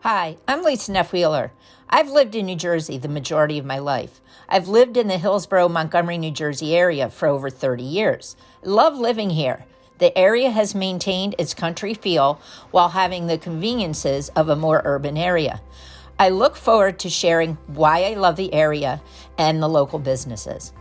Hi, I'm Lisa Neff-Wheeler. I've lived in New Jersey the majority of my life. I've lived in the Hillsborough, Montgomery, New Jersey area for over 30 years. I love living here. The area has maintained its country feel while having the conveniences of a more urban area. I look forward to sharing why I love the area and the local businesses.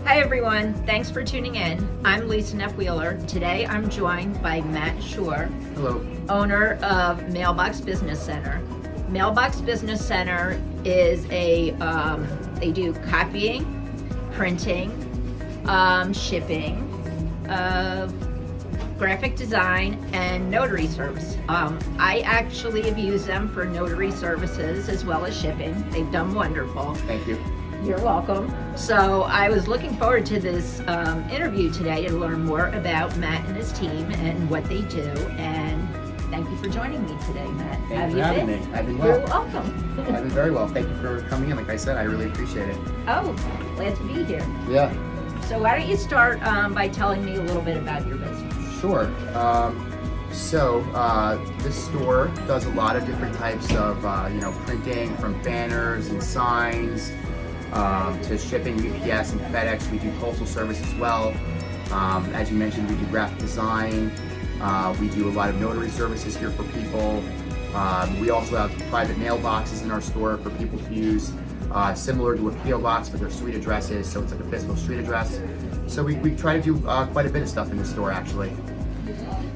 Hi everyone, thanks for tuning in. I'm Lisa Neff-Wheeler. Today I'm joined by Matt Schorr, Hello. owner of Mailbox Business Center. Mailbox Business Center is they do copying, printing, shipping, graphic design, and notary service. I actually have used them for notary services as well as shipping. They've done wonderful. Thank you. You're welcome. So I was looking forward to this interview today to learn more about Matt and his team and what they do. And thank you for joining me today, Matt. Thank you for having me. I've been well. You're welcome. I've been very well. Thank you for coming in. Like I said, I really appreciate it. Oh, glad to be here. Yeah. So why don't you start by telling me a little bit about your business? Sure. This store does a lot of different types of, printing, from banners and signs to shipping, UPS and FedEx. We do postal service as well. As you mentioned, we do graphic design. We do a lot of notary services here for people. We also have private mailboxes in our store for people to use, similar to a P.O. box, but they're street addresses, so it's like a physical street address. So we try to do quite a bit of stuff in the store, actually.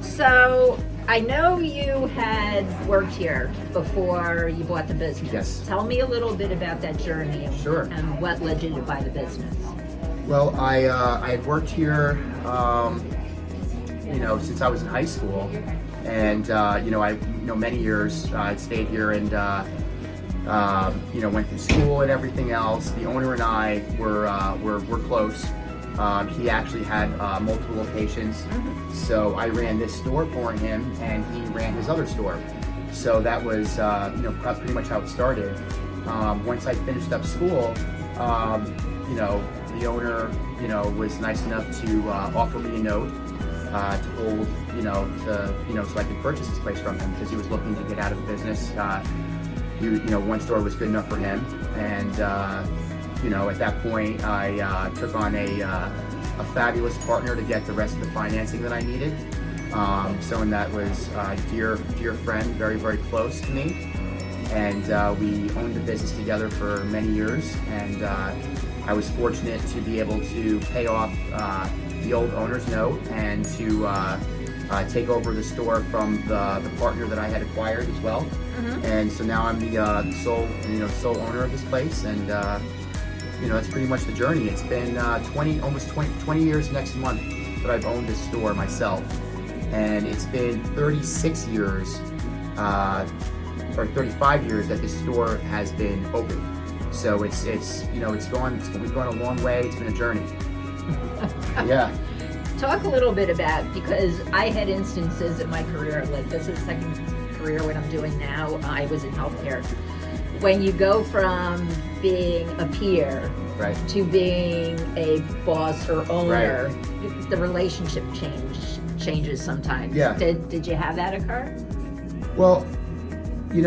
So I know you had worked here before you bought the business. Yes. Tell me a little bit about that journey and, Sure. and what led you to buy the business. Well, I had worked here, since I was in high school, and many years I'd stayed here and went through school and everything else. The owner and I were close. He actually had multiple locations, so I ran this store for him, and he ran his other store. So that was pretty much how it started. Once I finished up school, the owner was nice enough to offer me a note to hold, so I could purchase this place from him, because he was looking to get out of the business. One store was good enough for him, and at that point, I took on a fabulous partner to get the rest of the financing that I needed. And that was a dear friend, very, very close to me. And we owned the business together for many years. And I was fortunate to be able to pay off the old owner's note and to take over the store from the partner that I had acquired as well. And so now I'm the sole owner of this place, and that's pretty much the journey. It's been 20 years next month that I've owned this store myself, and it's been 36 years or 35 years that this store has been open. So we've gone a long way. It's been a journey. Yeah. Talk a little bit about, because I had instances in my career, like this is the second career what I'm doing now. I was in healthcare. When you go from being a peer Right. to being a boss or owner, Right. the relationship changes sometimes. Yeah. Did you have that occur? Well, it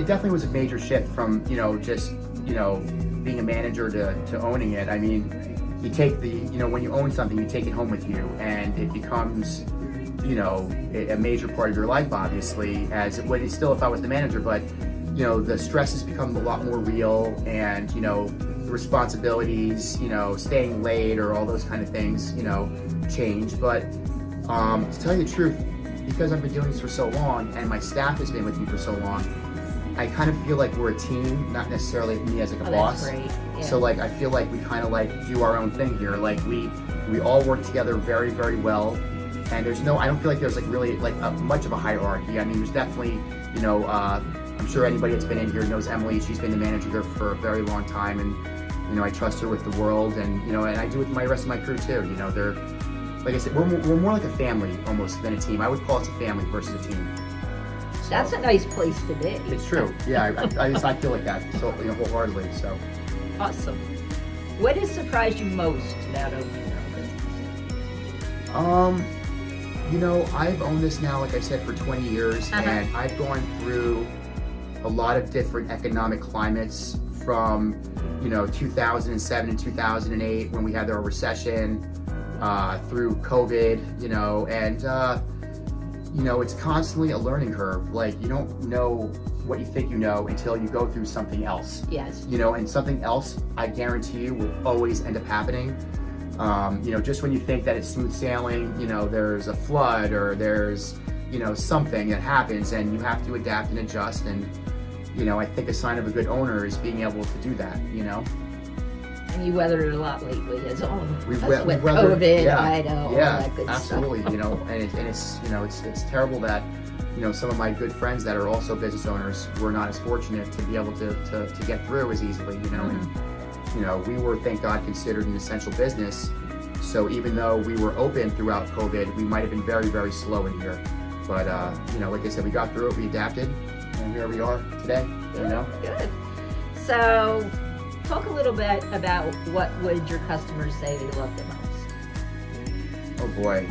definitely was a major shift from, being a manager to owning it. I mean, you take when you own something, you take it home with you, and it becomes, a major part of your life, obviously, as it would still if I was the manager, but, the stress has become a lot more real, and, the responsibilities, staying late or all those kind of things, change. But to tell you the truth, because I've been doing this for so long and my staff has been with me for so long, I kind of feel like we're a team, not necessarily me as like a boss. That's great. Yeah. So I feel like we kind of do our own thing here. Like we all work together very, very well. And I don't feel like there's really much of a hierarchy. I mean, there's definitely, I'm sure anybody that's been in here knows Emily. She's been the manager here for a very long time, and I trust her with the world, and and I do with my rest of my crew too. They're, like I said, we're more like a family almost than a team. I would call us a family versus a team. So, that's a nice place to be. It's true. Yeah, I feel like that so wholeheartedly. So Awesome. What has surprised you most about opening your own business? You know, I've owned this now, like I said, for 20 years, and I've gone through a lot of different economic climates from, 2007 and 2008 when we had our recession, through COVID, and it's constantly a learning curve. Like, you don't know what you think you know until you go through something else. Yes. And something else, I guarantee you, will always end up happening. Just when you think that it's smooth sailing, there's a flood or there's, something that happens and you have to adapt and adjust. And, I think a sign of a good owner is being able to do that, And you weathered it a lot lately as own. We've with weathered, COVID, yeah, all that good absolutely, stuff. and it's terrible that, some of my good friends that are also business owners were not as fortunate to be able to get through as easily, and, we were, thank God, considered an essential business. So even though we were open throughout COVID, we might have been very, very slow in here. But, like I said, we got through it, we adapted, and here we are today, Good. So, talk a little bit about what would your customers say they love the most? Oh boy.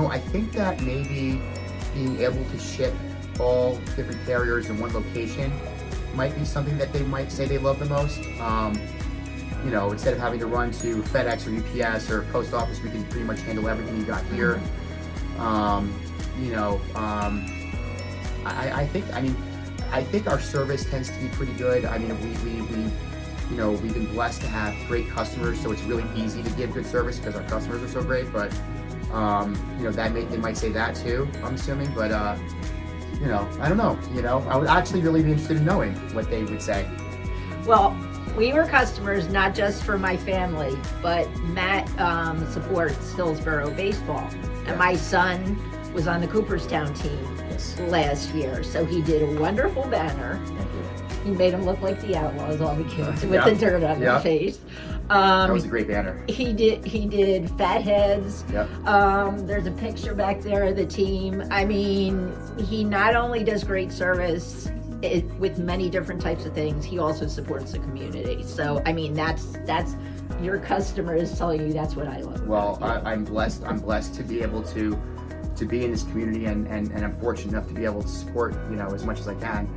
I think that maybe being able to ship all different carriers in one location might be something that they might say they love the most. Instead of having to run to FedEx or UPS or post office, we can pretty much handle everything you got here. I think our service tends to be pretty good. I mean, we've been blessed to have great customers, so it's really easy to give good service because our customers are so great. But they might say that too, I'm assuming. But I don't know. I would actually really be interested in knowing what they would say. Well, we were customers not just for my family, but Matt supports Hillsborough baseball, and my son was on the Cooperstown team last year, so he did a wonderful banner. Thank you. He made them look like the Outlaws, all the kids, with the dirt on their face. That was a great banner. He did fat heads. Yep. There's a picture back there of the team. I mean, he not only does great service with many different types of things, he also supports the community. So, I mean, that's your customer is telling you that's what I love. Well, I'm blessed. I'm blessed to be able to be in this community, and I'm fortunate enough to be able to support, as much as I can.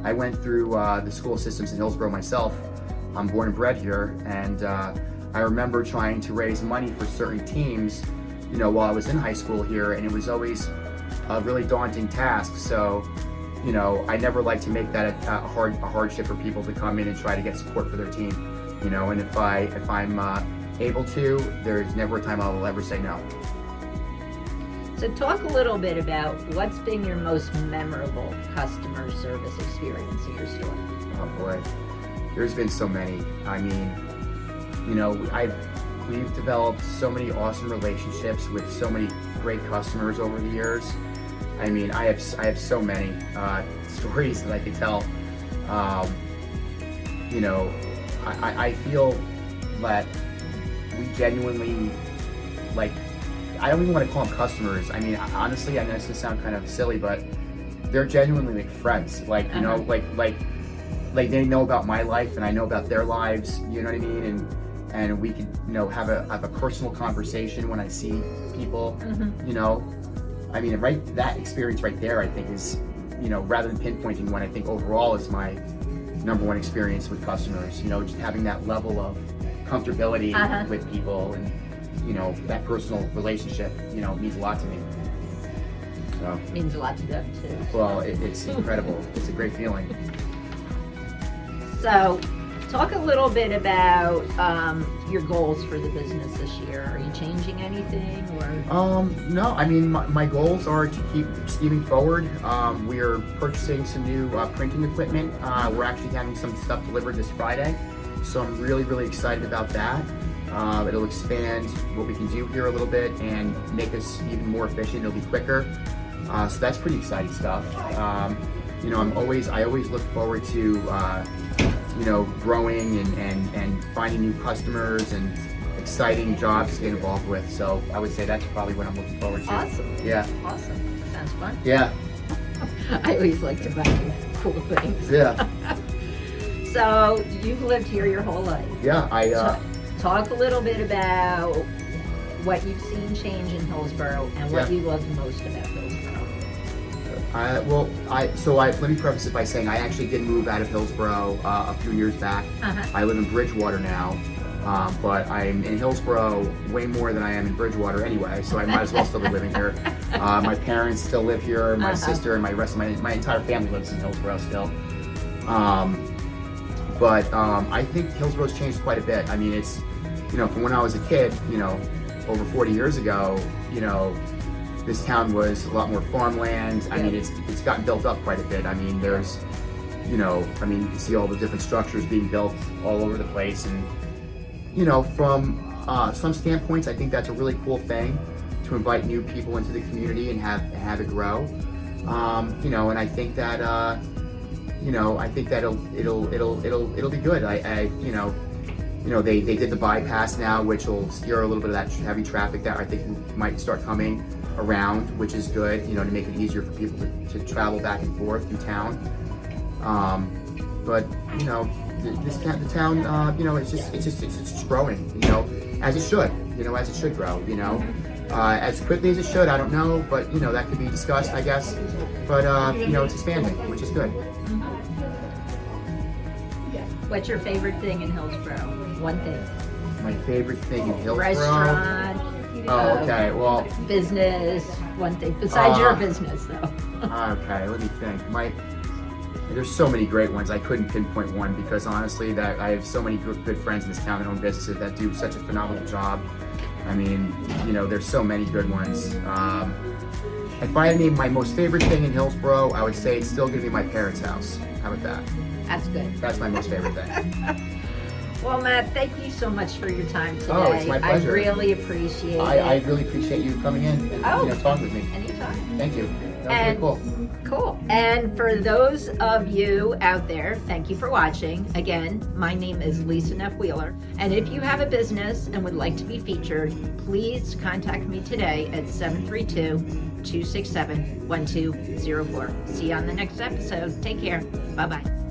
I went through the school systems in Hillsborough myself. I'm born and bred here, and I remember trying to raise money for certain teams, while I was in high school here, and it was always a really daunting task. So, I never like to make that a hardship for people to come in and try to get support for their team, and if I'm able to, there's never a time I will ever say no. So talk a little bit about what's been your most memorable customer service experience at your store. Oh boy, there's been so many. I mean, we've developed so many awesome relationships with so many great customers over the years. I mean, I have so many stories that I could tell. I feel that we genuinely, I don't even want to call them customers. I mean, honestly, I know this can sound kind of silly, but they're genuinely like friends. Like they know about my life and I know about their lives. You know what I mean? And we could have a personal conversation when I see people. I mean, that experience right there, I think is, rather than pinpointing one, I think overall is my number one experience with customers. Just having that level of comfortability with people and. That personal relationship, means a lot to me. So, means a lot to them too. Well, it's incredible. It's a great feeling. So, talk a little bit about your goals for the business this year. Are you changing anything, or? No. I mean, my goals are to keep steaming forward. We are purchasing some new printing equipment. We're actually having some stuff delivered this Friday, so I'm really, really excited about that. It'll expand what we can do here a little bit and make us even more efficient. It'll be quicker. So that's pretty exciting stuff. I always look forward to, growing and finding new customers and exciting jobs to get involved with. So I would say that's probably what I'm looking forward to. Awesome. Yeah. Awesome. Sounds fun. Yeah. I always like to buy cool things. Yeah. So you've lived here your whole life. Yeah. Talk a little bit about what you've seen change in Hillsborough and what you love most about Hillsborough. Let me preface it by saying I actually did move out of Hillsborough a few years back. I live in Bridgewater now, but I'm in Hillsborough way more than I am in Bridgewater anyway, so I might as well still be living here. My parents still live here, my sister and my entire family lives in Hillsborough still. I think Hillsborough's changed quite a bit. I mean, it's, from when I was a kid, over 40 years ago, this town was a lot more farmland. I mean, it's gotten built up quite a bit. I mean, there's, you can see all the different structures being built all over the place. And, from some standpoints, I think that's a really cool thing to invite new people into the community and have it grow. And I think that, it'll be good. They did the bypass now, which will steer a little bit of that heavy traffic that I think might start coming around, which is good, to make it easier for people to travel back and forth through town. The town, it's just growing, as it should grow, as quickly as it should, I don't know, but that could be discussed, I guess. But it's expanding, which is good. What's your favorite thing in Hillsborough? One thing. My favorite thing in Hillsborough? Restaurant. Oh, okay. Well, business. One thing besides your business, though. Okay, let me think. There's so many great ones. I couldn't pinpoint one because honestly, that I have so many good friends in this town that own businesses that do such a phenomenal job. I mean, there's so many good ones. If I had to name my most favorite thing in Hillsborough, I would say it's still going to be my parents' house. How about that? That's good. That's my most favorite thing. Well, Matt, thank you so much for your time today. Oh, it's my pleasure. I really appreciate it. I really appreciate you coming in and talking with me. Anytime. Thank you. That was really cool. Cool. And for those of you out there, thank you for watching. Again, my name is Lisa Neff-Wheeler. And if you have a business and would like to be featured, please contact me today at 732-267-1204. See you on the next episode. Take care. Bye-bye.